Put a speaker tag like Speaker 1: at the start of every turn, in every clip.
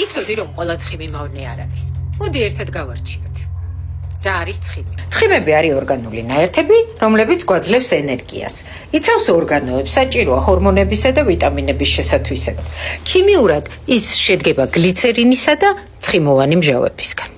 Speaker 1: იცოდი რომ ყველა ცხიმი მავნე არ არის. მოდი ერთად გავარჩიოთ. რა არის ცხიმი? ცხიმები არის ორგანული ნაერთები, რომლებიც გვაძლევს ენერგიას. იცავს ორგანოებს, საჭიროა ჰორმონებისა და ვიტამინების შესათვისად. ქიმიურად ის შედგება გლიცერინისა და ცხიმოვანი მჟავებისგან.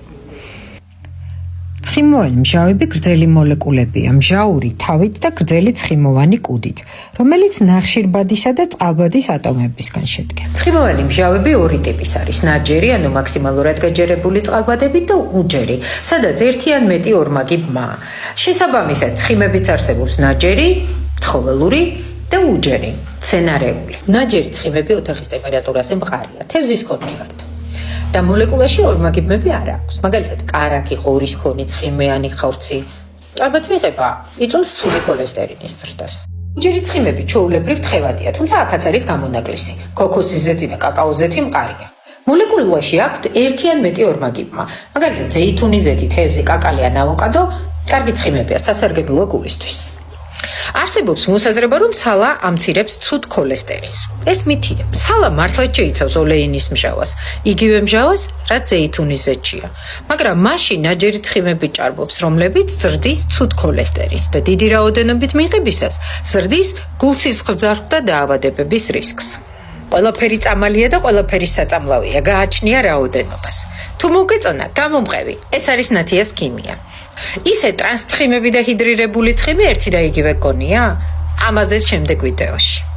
Speaker 1: ცხიმოვანი მჟავები გრძელი მოლეკულებია, მჟაური თავით და გრძელი ცხიმოვანი კუდით, რომელიც ნახშირბადისა და წყალბადის ატომებისგან შედგება. ცხიმოვანი მჟავები ორი ტიპის არის: ნაჯერი, ანუ მაქსიმალურად გაჯერებული წყალბადები და უჯერი, სადაც ერთი ან მეტი ორმაგი ბმაა. შესაბამისად, ცხიმებიც არსებობს ნაჯერი, ცხოველური და უჯერი, მცენარეული. ნაჯერი ცხიმები ოთახის ტემპერატურაზე მყარია, თევზის ქონის გარდა. და მოლეკულაში ორმაგი ბმები არ აქვს. მაგალითად, კარაქი, ღორის ქონი, ცხიმიანი ხორცი. ჭარბად ვიღება, იწვევს ცუდი ქოლესტერინის ზრდას. უჯერი ცხიმები ჩვეულებრივ თხევადია, თუმცა აქაც არის გამონაკლისი. ქოქოსის ზეთი და კაკაოს ზეთი მყარია. მოლეკულაში აქვთ ერთი ან მეტი ორმაგი ბმა. მაგალითად, ზეითუნის ზეთი, თევზი, კაკალი ან ავოკადო კარგი ცხიმებია სასარგებლო გულისთვის. არსებობს მოსაზრება, რომ სალა ამცირებს ცუდ ქოლესტერინს. ეს მითია. სალა მართლაც შეიცავს ოლეინის მჟავას, იგივე მჟავას, რაც ზეითუნის ზეთშია. მაგრამ მასში ნაჯერი ცხიმები ჭარბობს, რომლებიც ზრდის ცუდ ქოლესტერინს და დიდი რაოდენობით მიღებისას ზრდის გულსისხლძარღვ და დაავადებების რისკს. ყველაფერი წამალია და ყველაფერი საწამლავია, გააჩნია რაოდენობას. თუ მოგეწონა, გამომყევი, ეს არის ნათიას ქიმია. ისე ტრანსცხიმები და ჰიდრირებული ცხიმი ერთი და იგივე გონია? ამაზეც შემდეგ ვიდეოში.